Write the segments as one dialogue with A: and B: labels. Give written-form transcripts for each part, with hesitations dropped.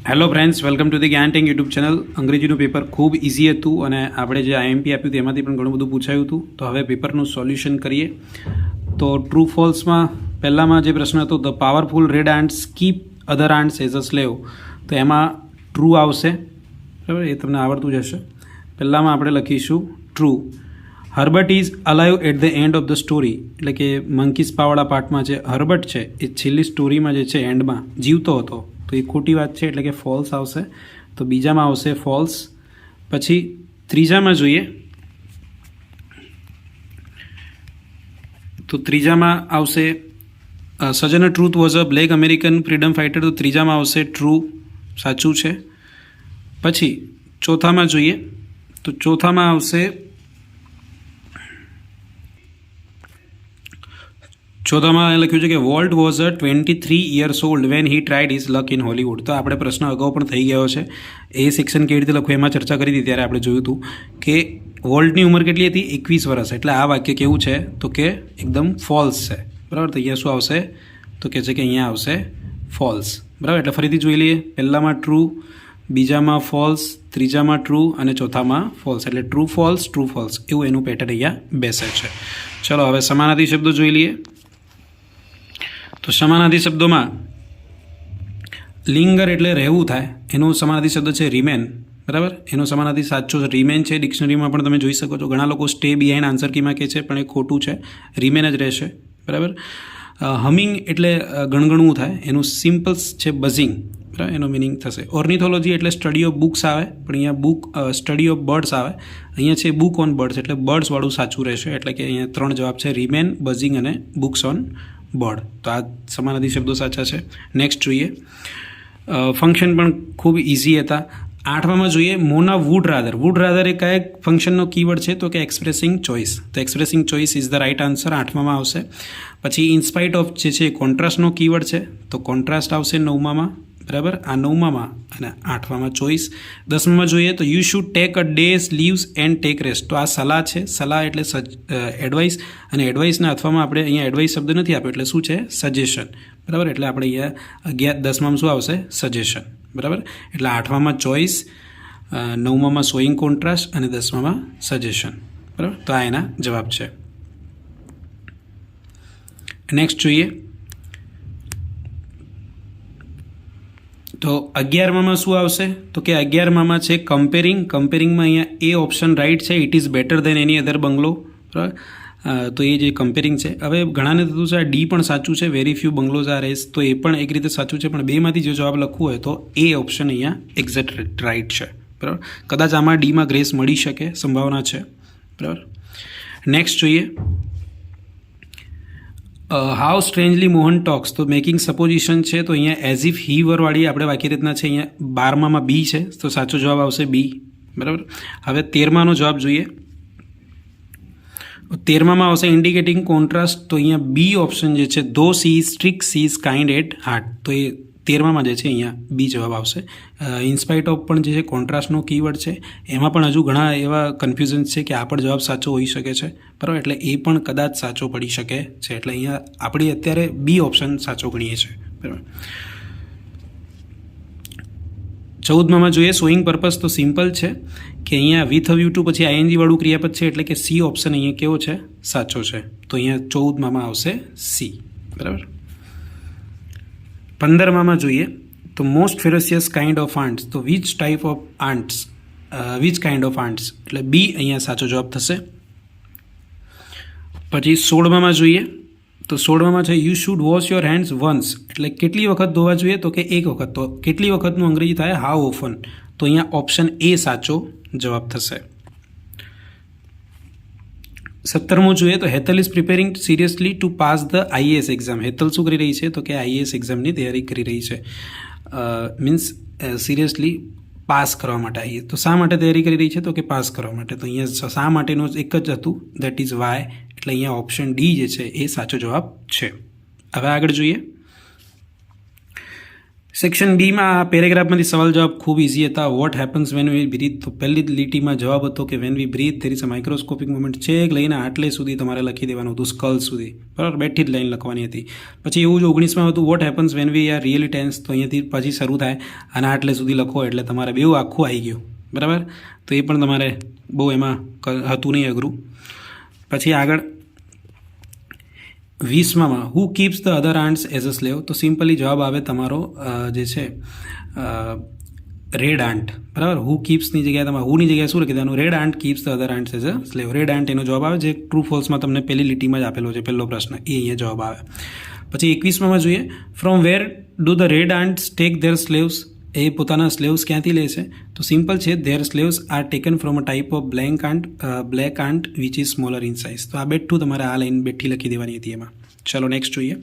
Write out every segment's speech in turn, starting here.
A: Hello friends, welcome to the જ્ઞાન tech YouTube channel. અંગ્રેજીનું paper ખૂબ easy હતું અને આપણે જે આઈએમપી આપ્યું તેમાંથી પણ ઘણું બધું પૂછાયું હતું. તો હવે પેપરનું સોલ્યુશન કરીએ. તો ટ્રુ ફોલ્સમાં પહેલામાં જે પ્રશ્ન હતો, the powerful red aunts keep other ants as a slave, તો એમાં ટ્રુ આવશે. બરાબર, એ તમને આવડતું જ હશે. પહેલામાં આપણે લખીશું true. Herbert is alive at the end of the story, એટલે કે મંકીસ પાવાળા પાર્ટમાં જે હર્બર્ટ છે એ છેલ્લી સ્ટોરીમાં જે છે એન્ડમાં જીવતો હતો, તો એ ખોટી વાત છે, એટલે કે ફોલ્સ આવશે. તો બીજામાં આવશે ફોલ્સ. પછી ત્રીજામાં જોઈએ તો ત્રીજામાં આવશે Sojourner Truth was a black American freedom fighter, તો ત્રીજામાં આવશે ટ્રુ, સાચું છે. પછી ચોથામાં જોઈએ તો ચોથામાં આવશે ચોથામાં લખ્યું છે કે volt was a 23 years old when he tried his luck in Hollywood. તો આપણે પ્રશ્ન અગાઉ પણ થઈ ગયો છે. એ સેક્શન કેવી રીતે લખવું એમાં ચર્ચા કરી હતી, ત્યારે આપણે જોયું હતું કે વોલ્ટની ઉંમર કેટલી હતી, 21 વર્ષ. એટલે આ વાક્ય કેવું છે તો કે એકદમ ફોલ્સ છે. બરાબર, તો અહીંયા શું આવશે તો કે છે કે અહીંયા આવશે ફોલ્સ. બરાબર, એટલે ફરીથી જોઈ લઈએ. પહેલામાં ટ્રુ, બીજામાં ફોલ્સ, ત્રીજામાં ટ્રુ અને ચોથામાં ફોલ્સ. એટલે ટ્રુ ફોલ્સ એવું એનું પેટર્ન અહીંયા બેસે છે. ચલો હવે સમાનાર્થી શબ્દો જોઈ લઈએ. તો સમાનાર્થી શબ્દોમાં લિંગર એટલે રહેવું થાય, એનો સમાનાર્થી શબ્દ છે રિમેન. બરાબર, એનો સમાનાર્થી સાચો રિમેન છે. ડિક્શનરીમાં પણ તમે જોઈ શકો છો. ઘણા લોકો સ્ટે બિહાઇન્ડ આન્સર કીમાં કહે છે, પણ એ ખોટું છે, રિમેન જ રહેશે. બરાબર, હમિંગ એટલે ગણગણવું થાય, એનું સિમ્પલ છે બઝિંગ. બરાબર, એનો મિનિંગ થશે. ઓર્નિથોલોજી એટલે સ્ટડી ઓફ બુક્સ આવે, પણ અહીંયા બુક સ્ટડી ઓફ બર્ડ્સ આવે. અહીંયા છે બુક ઓન બર્ડ્સ, એટલે બર્ડ્સવાળું સાચું રહેશે. એટલે કે અહીંયા 3 જવાબ છે, રિમેન, બઝિંગ અને બુક્સ ઓન બર્ડ. તો આ સમાનાર્થી શબ્દો સાચા છે. નેક્સ્ટ જોઈએ, ફંક્શન પણ ખૂબ ઇઝી હતા. 8માં જોઈએ મોના વુડ રાધર. વુડ રાધર એ કયા ફંક્શનનો કીવર્ડ છે તો કે એક્સપ્રેસિંગ ચોઇસ. તો expressing choice is the right answer. 8માં આવશે. પછી ઇન્સ્પાઇટ ઓફ જે છે કોન્ટ્રાસ્ટનો કીવર્ડ છે, તો કોન્ટ્રાસ્ટ આવશે 9માં. બરાબર, આ 9માં અને 8માં ચોઇસ. 10માં જોઈએ તો you should take a days leaves and take rest. તો આ સલાહ છે. સલાહ એટલે એડવાઇસ, અને એડવાઇસના અથવામાં આપણે અહીંયા એડવાઇસ શબ્દ નથી આપ્યો, એટલે શું છે સજેશન. બરાબર, એટલે આપણે અહીંયા 10માં શું આવશે સજેશન. બરાબર, એટલે 8માં ચોઇસ, 9માં શોઈંગ કોન્ટ્રાસ્ટ અને 10માં સજેશન. બરાબર, તો આ એના જવાબ છે. નેક્સ્ટ જોઈએ તો 11માં શું આવશે તો કે 11માં છે કમ્પેરિંગ. કમ્પેરિંગમાં અહીંયા એ ઓપ્શન રાઈટ છે, ઇટ ઇઝ બેટર દેન એની અધર બંગલો. બરાબર, તો એ જે કમ્પેરિંગ છે. હવે ઘણાને થતું છે આ ડી પણ સાચું છે, very few bungalows are as, તો એ પણ એક રીતે સાચું છે, પણ બેમાંથી જો જવાબ લખવું હોય તો એ ઓપ્શન અહીંયા એક્ઝેક્ટ રાઈટ છે. બરાબર, કદાચ આમાં ડીમાં ગ્રેસ મળી શકે, સંભાવના છે. બરાબર, નેક્સ્ટ જોઈએ હાઉ સ્ટ્રેન્જલી મોહન ટોક્સ. તો મેકિંગ સપોઝિશન છે, તો અહીંયા એઝ ઇફ હી વરવાળી આપણે વાક્ય રીતના છે. અહીંયા 12માં બી છે, તો સાચો જવાબ આવશે બી. બરાબર, હવે 13માનો જવાબ જોઈએ. 13માં આવશે ઇન્ડિકેટિંગ કોન્ટ્રાસ્ટ, તો અહીંયા બી ઓપ્શન જે છે though she is strict she is kind at heart, તો એ 13માં જે છે અહીંયા બી જવાબ આવશે. ઇન્સ્પાઇટ ઓફ પણ જે છે કોન્ટ્રાસ્ટનો કીવર્ડ છે, એમાં પણ હજુ ઘણા એવા કન્ફ્યુઝન્સ છે કે આ પણ જવાબ સાચો હોઈ શકે છે. બરાબર, એટલે એ પણ કદાચ સાચો પડી શકે છે. એટલે અહીંયા આપણે અત્યારે બી ઓપ્શન સાચો ગણીએ છીએ. બરાબર, 14માં જોઈએ સોઈંગ પર્પઝ. તો સિમ્પલ છે કે અહીંયા વિથ અ વ્યૂ ટુ પછી આઈએનજી વાળું ક્રિયાપદ છે, એટલે કે સી ઓપ્શન અહીંયા કેવો છે સાચો છે. તો અહીંયા 14માં આવશે સી. બરાબર, 15માં જોઈએ તો મોસ્ટ ફેરોસિયસ કાઇન્ડ ઓફ આન્ટ્સ. તો which type of aunts, which kind of aunts, એટલે બી અહીંયા સાચો જવાબ થશે. પછી 16માં જોઈએ તો 16માં છે you should wash your hands once, એટલે કેટલી વખત ધોવા જોઈએ તો કે એક વખત. તો કેટલી વખતનું અંગ્રેજી થાય હાઉ ઓફન, તો અહીંયા ઓપ્શન એ સાચો જવાબ થશે. 17મું જોઈએ તો Hetal is preparing seriously to pass the IAS exam. Hetal શું કરી રહી છે તો કે આઈએએસ એક્ઝામની તૈયારી કરી રહી છે. મીન્સ સિરિયસલી પાસ કરવા માટે. આવીએ તો શા માટે તૈયારી કરી રહી છે તો કે પાસ કરવા માટે. તો અહીંયા શા માટેનું એક જ હતું, દેટ ઇઝ વાય. એટલે અહીંયા ઓપ્શન ડી જે છે એ સાચો જવાબ છે. હવે આગળ જોઈએ સેક્શન બીમાં આ પેરેગ્રાફમાંથી સવાલ જવાબ ખૂબ ઇઝી હતા. What happens when we breathe, તો પહેલી લીટીમાં જવાબ હતો કે when we breathe there is a microscopic movement. છેક લઈને આટલે સુધી તમારે લખી દેવાનું હતું, સ્કલ સુધી, બરાબર, બેઠી જ લાઈન લખવાની હતી. પછી એવું જ 19માં હતું what happens when we are really tense, તો અહીંયાથી પછી શરૂ થાય અને આટલે સુધી લખો એટલે તમારે બેઉ આખું આવી ગયું, બરાબર. તો એ પણ તમારે બહુ એમાં હતું નહીં અઘરું. પછી આગળ 20માં who keeps the other ants as a slave, તો સિમ્પલી જવાબ આવે તમારો જે છે રેડ આન્ટ, બરાબર. હુ કીપ્સની જગ્યાએ તમારે હુની જગ્યાએ શું લખી દેવાનું, red ant keeps the other ants as a slave. Red ant એનો જવાબ આવે, જે ટ્રુ ફોલ્સમાં તમને પહેલી લીટીમાં જ આપેલો છે, પહેલો પ્રશ્ન, એ અહીંયા જવાબ આવે. પછી 21માં જોઈએ from where do the red ants take their slaves, એ પોતાના સ્લેવ્સ ક્યાંથી લે છે, તો સિમ્પલ છે their slaves are taken from a type of black ant which is smaller in size. તો આ બેઠું તમારે આ લાઈન બેઠી લખી દેવાની હતી એમાં. ચલો નેક્સ્ટ જોઈએ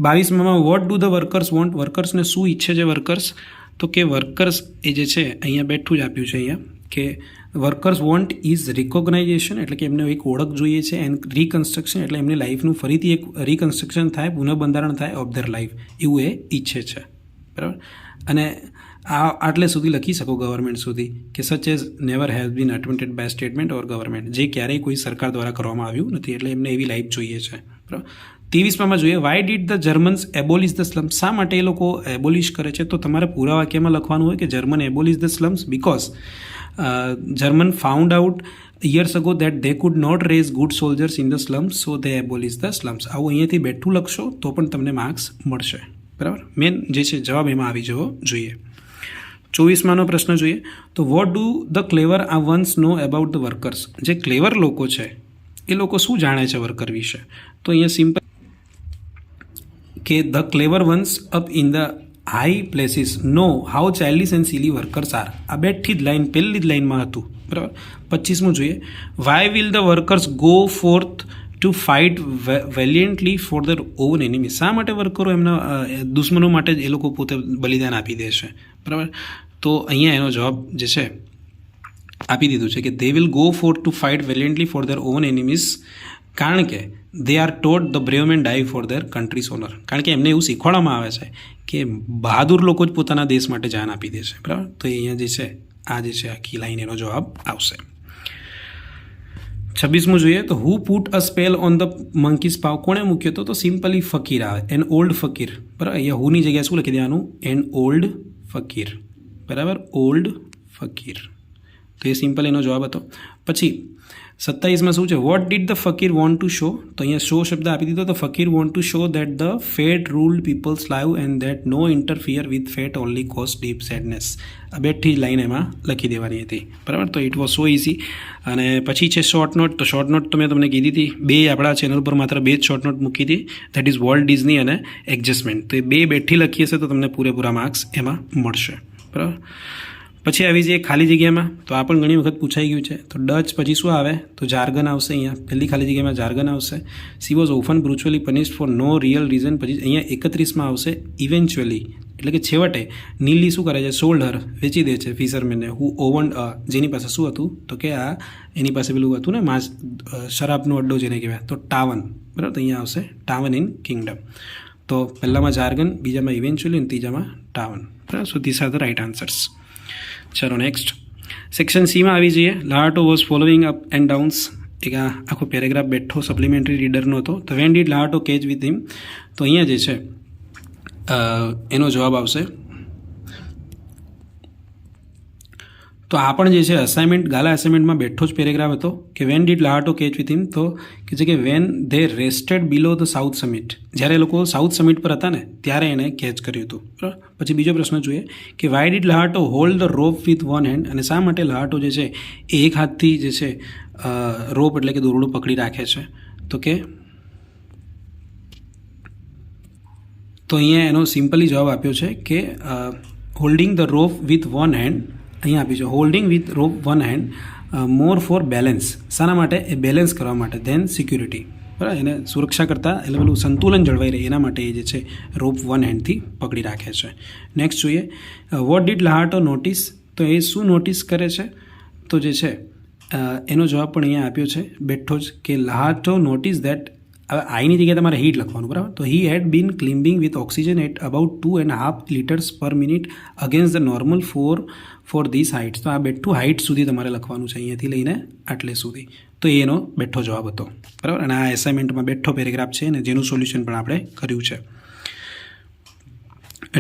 A: 22માં what do the workers want, વર્કર્સને શું ઈચ્છે છે વર્કર્સ, તો કે વર્કર્સ એ જે છે અહીંયા બેઠું જ આપ્યું છે અહીંયા કે વર્કર્સ વોન્ટ ઇઝ રિકોગ્નાઇઝેશન, એટલે કે એમને એક ઓળખ જોઈએ છે, એન્ડ રિકન્સ્ટ્રક્શન, એટલે એમની લાઈફનું ફરીથી એક રિકન્સ્ટ્રક્શન થાય, પુનઃબંધારણ થાય ઓફ ધેર લાઈફ, એવું એ ઈચ્છે છે, બરાબર. અને આટલે સુધી લખી શકો ગવર્મેન્ટ સુધી કે such as never has been attempted by statement or government, જે ક્યારેય કોઈ સરકાર દ્વારા કરવામાં આવ્યું નથી, એટલે એમને એવી લાઈફ જોઈએ છે, બરાબર. 23માં જોઈએ why did the Germans abolish the slums, શા માટે એ લોકો એબોલિશ કરે છે, તો તમારે પૂરા વાક્યમાં લખવાનું હોય કે German abolish the slums because German found out years ago that they could not raise good soldiers in the slums, so they abolish the slums. આવું અહીંયાથી બેઠું લખશો તો પણ તમને માર્ક્સ મળશે, બરાબર. મેન જે છે જવાબ એમાં આવી જવો જોઈએ. 24માનો પ્રશ્ન જોઈએ તો વોટ ડુ ધ ક્લેવર આ once know about the workers, જે ક્લેવર લોકો છે એ લોકો શું જાણે છે વર્કર વિશે, તો અહીંયા સિમ્પલ કે the clever ones up in the high places know how childish and silly workers are, આ બેઠી જ લાઈન પહેલી જ લાઈનમાં હતું, બરાબર. 25મું જોઈએ why will the workers go forth to fight valiantly for their own enemy, શા માટે વર્કરો એમના દુશ્મનો માટે જ એ લોકો પોતે બલિદાન આપી દે છે, બરાબર. તો અહીંયા એનો જવાબ જે છે આપી દીધું છે કે they will go for to fight valiantly for their own enemies, કારણ કે they are taught the brave men die for their country's honour, કારણ કે એમને એવું શીખવાડવામાં આવે છે કે બહાદુર લોકો જ પોતાના દેશ માટે જાન આપી દે છે, બરાબર. તો અહીંયા જે છે આ જે છે આખી લાઈન એનો જવાબ આવશે. 26મું જોઈએ તો who put a spell on the monkey's paw, કોણે મૂક્યો હતો, તો સિમ્પલી ફકીર આવે, એન ઓલ્ડ ફકીર, બરાબર. અહીંયા હુની જગ્યાએ શું લખી દેવાનું, એન ઓલ્ડ ફકીર, બરાબર, ઓલ્ડ ફકીર. તો એ સિમ્પલ એનો જવાબ હતો. પછી 27માં શું છે what did the fakir want to show, તો અહીંયા શો શબ્દ આપી દીધો, તો fakir want to show that the fate ruled peoples live and that no interfere with fate only cause deep sadness, આ બેઠી જ લાઈન એમાં લખી દેવાની હતી, બરાબર. તો ઇટ વોઝ સો ઇઝી. અને પછી છે શોર્ટ નોટ, તો શોર્ટ નોટ તો મેં તમને કીધી હતી, બે આપણા ચેનલ પર માત્ર બે જ શોર્ટ નોટ મૂકી હતી, દેટ ઇઝ વોલ્ટ ડિઝની અને એડજસ્ટમેન્ટ. તો એ બે બેઠી લખી હશે તો તમને પૂરેપૂરા માર્ક્સ એમાં મળશે, બરાબર. પછી આવી જઈએ ખાલી જગ્યામાં, તો આ પણ ઘણી વખત પૂછાઈ ગયું છે. તો ડચ પછી શું આવે, તો જાર્ગન આવશે, અહીંયા પહેલી ખાલી જગ્યામાં જાર્ગન આવશે. She was often brutally punished for no real reason, પછી અહીંયા 31માં આવશે ઇવેન્ચ્યુઅલી, એટલે કે છેવટે નીલી શું કરે છે, સોલ્ડ હર, વેચી દે છે ફિશરમેનને, હુ ઓવન જેની પાસે શું હતું, તો કે આ એની પાસે પેલું હતું ને માસ શરાબનો અડ્ડો જેને કહેવાય, તો ટાવન, બરાબર. તો અહીંયા આવશે ટાવન ઇન કિંગડમ. તો પહેલામાં જાર્ગન, બીજામાં ઇવેન્ચ્યુઅલી અને ત્રીજામાં ટાવન, બરાબર. So this are the right answers. ચલો નેક્સ્ટ સેક્શન સીમાં આવી જઈએ. Lhatoo was following up and downs, એક આ આખો પેરેગ્રાફ બેઠો સપ્લિમેન્ટરી રીડરનો હતો. તો when did Lhatoo catch with him, તો અહીંયા જે છે એનો જવાબ આવશે. તો આ પણ જે છે અસાઇનમેન્ટ, ગાલા અસાઇનમેન્ટમાં બેઠો જ પેરેગ્રાફ હતો કે when did Lhatoo catch with him, તો કે છે કે when they rested below the south summit, જ્યારે એ લોકો સાઉથ સમિટ પર હતા ને ત્યારે એને કેચ કર્યું હતું, બરાબર. પછી બીજો પ્રશ્ન જોઈએ કે why did Lhatoo hold the rope with one hand, અને શા માટે લાહાટો જે છે એ એક હાથથી જે છે રોપ એટલે કે દોરડું પકડી રાખે છે, તો કે તો અહીંયા એનો સિમ્પલી જવાબ આપ્યો છે કે holding the rope with one hand, અહીંયા આપ્યું છે holding with rope one hand more for balance, શાના માટે, એ બેલેન્સ કરવા માટે, ધેન સિક્યુરિટી, બરાબર. એને સુરક્ષા કરતાં એટલે પેલું સંતુલન જળવાઈ રહે એના માટે એ જે છે રોપ વન હેન્ડથી પકડી રાખે છે. નેક્સ્ટ જોઈએ વોટ ડીડ લાહાટો નોટિસ, તો એ શું નોટિસ કરે છે, તો જે છે એનો જવાબ પણ અહીંયા આપ્યો છે બેઠો જ કે લાહાટો નોટિસ દેટ હવે આઈની જગ્યાએ તમારે હીટ લખવાનું, બરાબર. તો he had been climbing with oxygen at about 2.5 liters per minute against the normal for this heights. તો આ બેઠું હાઇટ સુધી તમારે લખવાનું છે, અહીંયાથી લઈને આટલે સુધી. તો એનો બેઠો જવાબ હતો, બરાબર. અને આ એસાઇનમેન્ટમાં બેઠો પેરેગ્રાફ છે ને જેનું સોલ્યુશન પણ આપણે કર્યું છે.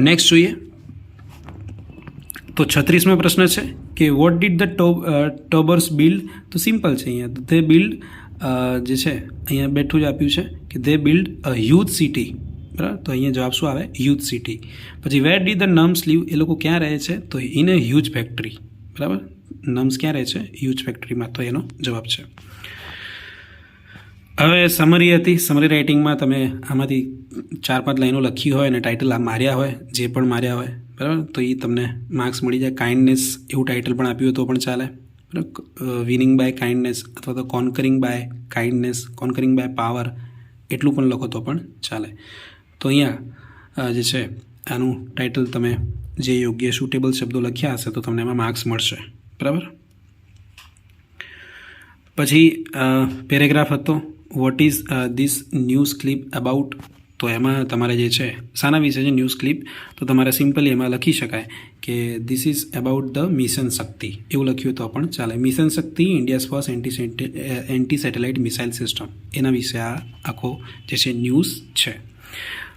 A: નેક્સ્ટ જોઈએ તો 36મો પ્રશ્ન છે કે વોટ ડીડ ધ ટોબર્સ બિલ્ડ. તો સિમ્પલ છે અહીંયા. તે બિલ્ડ જે છે અહીંયા બેઠું જ આપ્યું છે કે દે બિલ્ડ અ હ્યુજ સિટી, બરાબર. તો અહીંયા જવાબ શું આવે? Huge city. પછી વેર ડી ધ નમ્સ લીવ. એ લોકો ક્યાં રહે છે? તો ઇન અ હ્યુજ ફેક્ટરી, બરાબર. નમ્સ ક્યાં રહે છે? હ્યુજ ફેક્ટરીમાં. તો એનો જવાબ છે. હવે સમરી હતી. સમરી રાઇટિંગમાં તમે આમાંથી 4-5 લાઈનો લખી હોય અને ટાઇટલ માર્યા હોય, જે પણ માર્યા હોય, બરાબર, તો એ તમને માર્ક્સ મળી જાય. કાઇન્ડનેસ એવું ટાઇટલ પણ આપ્યું હોય તો પણ ચાલે, બરાબર. વિનિંગ બાય કાઇન્ડનેસ અથવા તો કોન્કરિંગ બાય કાઇન્ડનેસ, કોન્કરિંગ બાય પાવર, એટલું પણ લખો તો પણ ચાલે. તો અહીંયા જે છે આનું ટાઇટલ તમે જે યોગ્ય સુટેબલ શબ્દો લખ્યા હશે તો તમને એમાં માર્ક્સ મળશે, બરાબર. પછી પેરેગ્રાફ હતો what is this news clip about. તો એમાં તમારે જે છે શાના વિશે છે ન્યૂઝ ક્લિપ? તો તમારે સિમ્પલી એમાં લખી શકાય કે this is about the mission Shakti, એવું લખ્યું તો પણ ચાલે. Mission Shakti India's first anti satellite missile system, એના વિશે આ આખો જે છે ન્યૂઝ છે.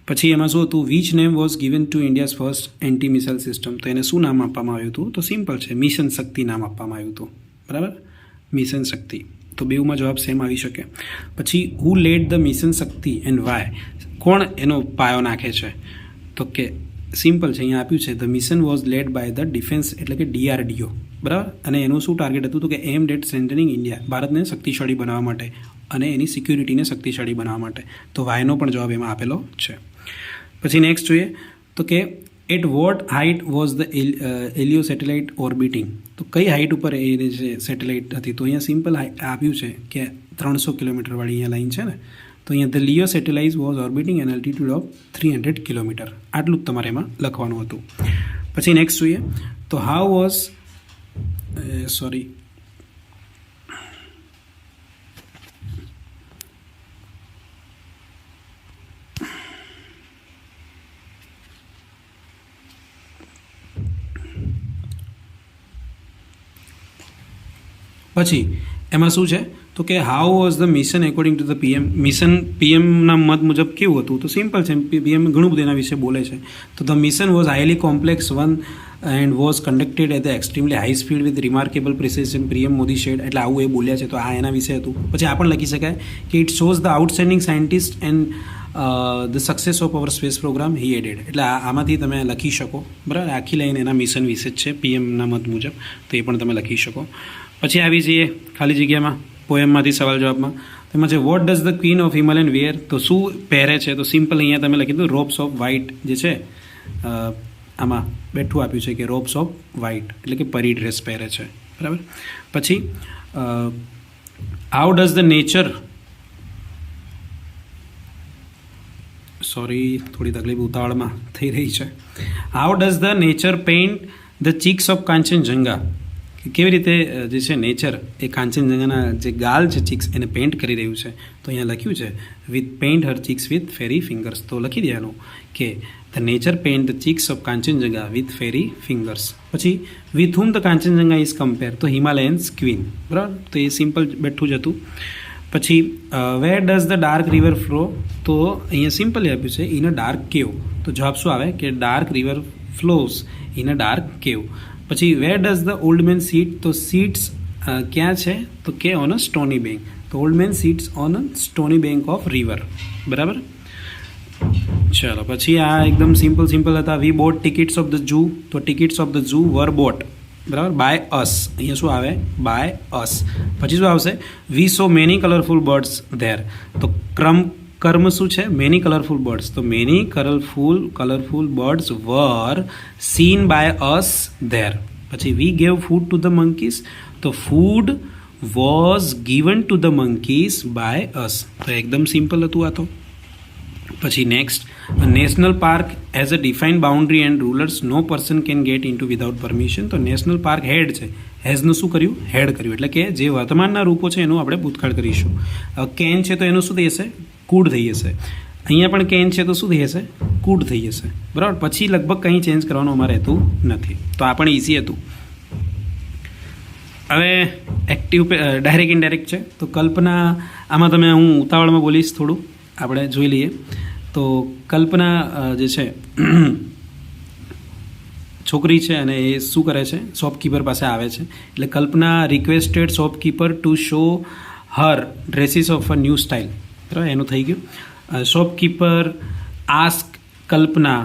A: પછી એમાં શું હતું? Which name was given two India's first anti missile system. તો એને શું નામ આપવામાં આવ્યું હતું? તો સિમ્પલ છે, મિશન શક્તિ નામ આપવામાં આવ્યું હતું, બરાબર. મિશન શક્તિ. તો બેઉમાં જવાબ સેમ આવી શકે. પછી who led the mission Shakti and why. કોણ એનો પાયો નાખે છે? તો કે સિમ્પલ છે, અહીંયા આપ્યું છે the mission was led by the defence એટલે કે DRDO, બરાબર. અને એનું શું ટાર્ગેટ હતું? તો કે એમ્ડ એટ સ્ટ્રેન્થનિંગ ઇન્ડિયા, ભારતને શક્તિશાળી બનાવવા માટે અને એની સિક્યુરિટીને શક્તિશાળી બનાવવા માટે. તો વાયનો પણ જવાબ એમાં આપેલો છે. પછી નેક્સ્ટ જોઈએ તો કે at what height was the LEO satellite orbiting. તો કઈ હાઇટ ઉપર એ જે સેટેલાઇટ હતી? તો અહીંયા સિમ્પલ આપ્યું છે કે 300 કિલોમીટરવાળી અહીંયા લાઈન છે ને, તો અહીંયા the LEO satellite was orbiting an altitude of 300 kilometre. આટલું જ તમારે એમાં લખવાનું હતું. પછી નેક્સ્ટ જોઈએ તો હાઉ વોઝ પછી એમાં શું છે તો કે how was the mission according to the PM. Mission PMના મત મુજબ કેવું હતું? તો સિમ્પલ છે, PM ઘણું બધું એના વિશે બોલે છે. તો the mission was highly complex one and was conducted at the extremely high speed with remarkable precision. PM Modi said, એટલે આવું એ બોલ્યા છે. તો આ એના વિશે હતું. પછી આ પણ લખી શકાય કે it shows the outstanding scientist and the success of our space programme he added. એટલે આમાંથી તમે લખી શકો, બરાબર. આખી લાઈન એના મિશન વિશે જ છે PMના મત મુજબ, તો એ પણ તમે લખી શકો. પછી આવી જઈએ ખાલી જગ્યામાં પોએમમાંથી સવાલ જવાબમાં. તેમાં છે what does the queen of Himalayan wear. તો શું પહેરે છે? તો સિમ્પલ અહીંયા તમે લખી દીધું રોબ્સ ઓફ વ્હાઇટ, જે છે આમાં બેઠું આપ્યું છે કે રોબ્સ ઓફ વ્હાઇટ એટલે કે પરી ડ્રેસ પહેરે છે, બરાબર. પછી હાઉ ડઝ ધ નેચર, થોડી તકલીફ ઉતાવળમાં થઈ રહી છે. How does the nature paint the cheeks of Kanchenjunga. કેવી રીતે જે છે નેચર એ કાંચનજંગાના જે ગાલ છે ચીક્સ એને પેઇન્ટ કરી રહ્યું છે? તો અહીંયા લખ્યું છે with paint her cheeks with fairy fingers. તો લખી દેવાનું કે the nature paint the cheeks of Kanchenjunga with fairy fingers. પછી with whom the Kanchenjunga is compare. તો હિમાલયન્સ ક્વીન, બરાબર. તો એ સિમ્પલ બેઠું જ હતું. પછી where does the dark river flow. તો અહીંયા સિમ્પલી આપ્યું છે ઇન અ ડાર્ક કેવ. તો જવાબ શું આવે કે dark river flows in a dark cave. પછી where does the old man sit. તો સીટ્સ ક્યાં છે? તો કે ઓન અ સ્ટોની બેંક. તો old man sits on a stony bank of river, બરાબર. ચલો પછી આ એકદમ સિમ્પલ હતા. We bought tickets of the zoo. તો tickets of the zoo were bought, બરાબર, બાય અસ. અહીંયા શું આવે? By us. પછી શું આવશે? વી સો મેની કલરફુલ બર્ડ્સ ધેર. તો કર્મ શું છે? Many colourful birds. તો many colourful birds were seen by us there. પછી we gave food to the monkeys. તો food was given to the monkeys by us. તો એકદમ સિમ્પલ હતું આ તો. પછી next, national park as a defined boundary and rulers no person can get into without permission. તો national park had છે, હેઝનું શું કર્યું? હેડ કર્યું. એટલે કે જે વર્તમાનના રૂપો છે એનું આપણે ભૂતકાળ કરીશું. કેન છે તો એનું શું થશે? કુડ થઈ જશે. અહીંયા પણ કેન છે તો શું થઈ જશે? કુડ થઈ જશે. બરાબર. પછી લગભગ કંઈ ચેન્જ કરવાનું અમારે રહેતું નથી. તો આ પણ ઇઝી હતું. હવે એક્ટિવ ડાયરેક્ટ ઇનડાયરેક્ટ છે. તો કલ્પના, આમાં તમે હું ઉતાવળમાં બોલીશ થોડું, આપણે જોઈ લઈએ. તો કલ્પના જે છે છોકરી છે અને એ શું કરે છે? શોપકીપર પાસે આવે છે. એટલે Kalpana requested shopkeeper to show her dresses of a new style. બરાબર, એનું થઈ ગયું. Shopkeeper ask Kalpana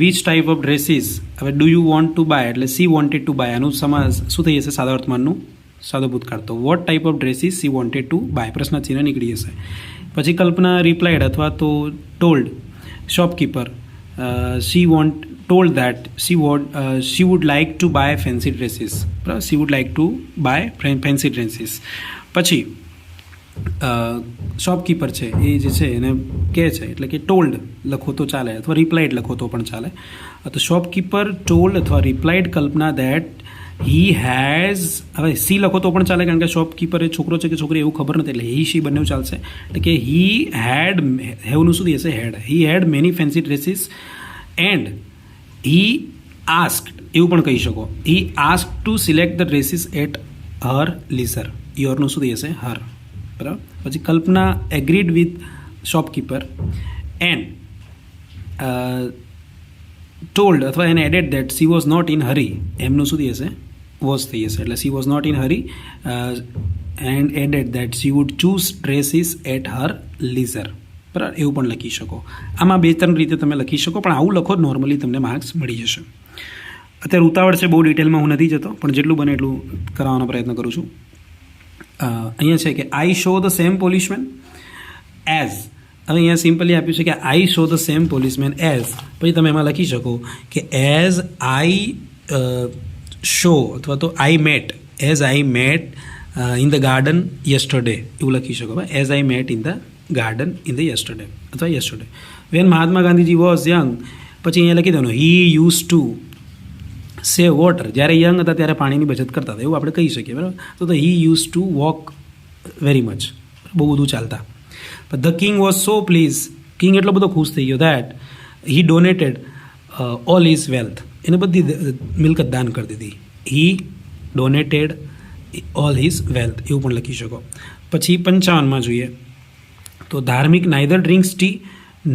A: which type of dresses, હવે do you want to buy એટલે સી વોન્ટેડ ટુ બાય, આનું શું થઈ જશે? સાદા વર્તમાનનું સાદો ભૂતકાળ. તો what type of dresses she wanted to buy, પ્રશ્ન ચિહ્ન નીકળી જશે. પછી કલ્પના રિપ્લાઇડ અથવા તો told shopkeeper told that she would like to buy fancy dresses. બરાબર, she would like to buy fancy dresses. પછી શોપકીપર છે એ જે છે એને કહે છે, એટલે કે ટોલ્ડ લખો તો ચાલે અથવા રિપ્લાઇડ લખો તો પણ ચાલે. તો શોપકીપર ટોલ્ડ અથવા replied Kalpana that he has, હવે સી લખો તો પણ ચાલે કારણ કે શોપકીપર એ છોકરો છે કે છોકરી એવું ખબર નથી, એટલે હી શી બંને ચાલશે. એટલે કે હી હેડ, હેવનું શું થશે? Had. He had many fancy dresses and he asked, એવું પણ કહી શકો. He asked to select the dresses at her leisure. યોરનું શું થઈ જશે? હર. બરાબર. પછી Kalpana agreed with shopkeeper and told અથવા એને added that she was not in hurry. એમનું શું થઈ જશે? વોઝ થઈ જશે. એટલે she was not in hurry and added that she would choose dresses at her leisure. બરાબર, એવું પણ લખી શકો. આમાં 2-3 રીતે તમે લખી શકો, પણ આવું લખો નોર્મલી તમને માર્ક્સ મળી જશે. અત્યારે ઉતાવળ છે, બહુ ડિટેલમાં હું નથી જતો, પણ જેટલું બને એટલું કરાવવાનો પ્રયત્ન કરું છું. અહીંયા છે કે આઈ શો ધ સેમ પોલિશમેન એઝ. હવે અહીંયા સિમ્પલી આપ્યું છે કે આઈ શો ધ સેમ પોલિસમેન એઝ, પછી તમે એમાં લખી શકો કે એઝ આઈ શો અથવા તો I met, as I met in the garden yesterday, એવું લખી શકો. As I met in the garden in the yesterday અથવા yesterday. When Mahatma Gandhiji was young, પછી અહીંયા લખી દેવાનું he use to save water. જ્યારે યંગ હતા ત્યારે પાણીની બચત કરતા હતા, એવું આપણે કહી શકીએ. બરાબર. તો he use to walk very much, બહુ બધું ચાલતા. The king was so please, king એટલો બધો ખુશ થઈ ગયો that he donated all his wealth, એને બધી મિલકત દાન કરી દીધી. He donated all his wealth, એવું પણ લખી શકો. પછી 55માં જોઈએ તો Dharmik neither drinks tea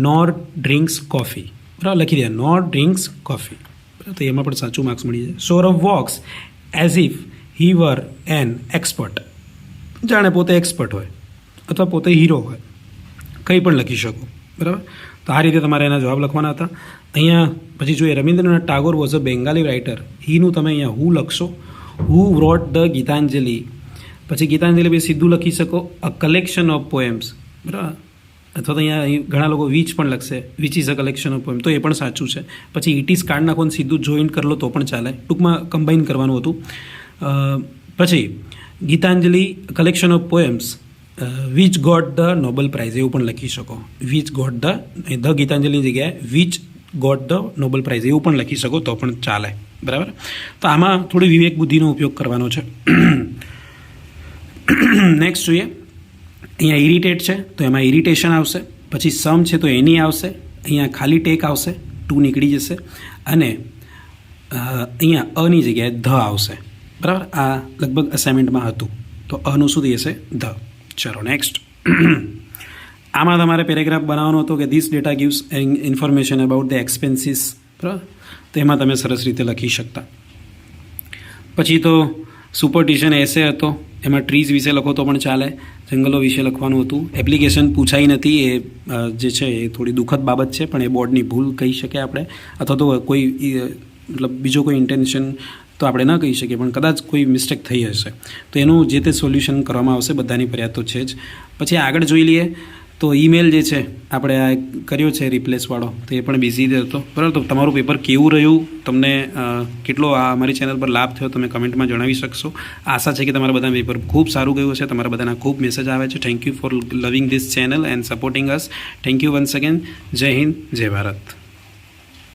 A: nor drinks coffee. બરાબર, લખી દે નોર ડ્રિંક્સ કોફી. તો એમાં પણ સાચું માર્ક્સ મળી જાય. Saurabh walks as if he were an expert, જાણે પોતે એક્સપર્ટ હોય અથવા પોતે હીરો હોય, કંઈ પણ લખી શકો. બરાબર. તો આ રીતે તમારે એના જવાબ લખવાના હતા. અહીંયા પછી જોઈએ Rabindranath Tagore was a Bengali writer. હીનું તમે અહીંયા હું લખશો. Who wrote the Gitanjali. પછી ગીતાંજલિ પછી સીધું લખી શકો અ કલેક્શન ઓફ પોએમ્સ. બરાબર. અથવા તો અહીંયા ઘણા લોકો વીચ પણ લખશે, which is a collection of poem, તો એ પણ સાચું છે. પછી ઇટ ઇઝ કાર્ડ નાખો સીધું જોઈન્ટ કરી લો તો પણ ચાલે, ટૂંકમાં કમ્બાઈન કરવાનું હતું. પછી Gitanjali collection of poems which got the Nobel prize, એવું પણ લખી શકો. વિચ ગોટ ધ ગીતાંજલિની જગ્યાએ which got the Nobel prize એવું પણ લખી શકો તો પણ ચાલે. બરાબર. તો આમાં થોડી વિવેક બુદ્ધિનો ઉપયોગ કરવાનો છે. નેક્સ્ટ જોઈએ, અહીંયા ઇરિટેટ છે તો એમાં ઇરિટેશન આવશે. પછી સમ છે તો એની આવશે. અહીંયા ખાલી ટેક આવશે, ટુ નીકળી જશે. અને અહીંયા અની જગ્યાએ ધ આવશે. બરાબર. આ લગભગ અસાઇનમેન્ટમાં હતું, તો અનું શું થઈ જશે? ધ. ચલો નેક્સ્ટ. આમાં તમારે પેરેગ્રાફ બનાવવાનો હતો કે this data gives information about the expenses. બરાબર. તો એમાં તમે સરસ રીતે લખી શકતા. પછી તો સુપરસ્ટિશન એસે હતો, એમાં ટ્રીઝ વિશે લખો તો પણ ચાલે, જંગલો વિશે લખવાનું હતું. એપ્લિકેશન પૂછાઈ નથી, એ જે છે એ થોડી દુઃખદ બાબત છે, પણ એ બોર્ડની ભૂલ કહી શકીએ આપણે, અથવા તો કોઈ મતલબ બીજો કોઈ ઇન્ટેન્શન તો આપણે ન કહી શકીએ, પણ કદાચ કોઈ મિસ્ટેક થઈ હશે તો એનું જે તે સોલ્યુશન કરવામાં આવશે. બધાની ફરિયાદ તો છે જ. પછી આગળ જોઈ લઈએ તો ઈમેલ જે છે આપણે આ કર્યો છે રિપ્લેસવાળો, તો એ પણ બિઝી હતો. બરાબર. તો તમારું પેપર કેવું રહ્યું, તમને કેટલો આ અમારી ચેનલ પર લાભ થયો, તમે કમેન્ટમાં જણાવી શકશો. આશા છે કે તમારા બધા પેપર ખૂબ સારું ગયું હશે. તમારા બધાના ખૂબ મેસેજ આવે છે. થેન્ક યુ ફોર લવિંગ this channel and supporting us. Thank you once again. જય હિન્દ, જય ભારત.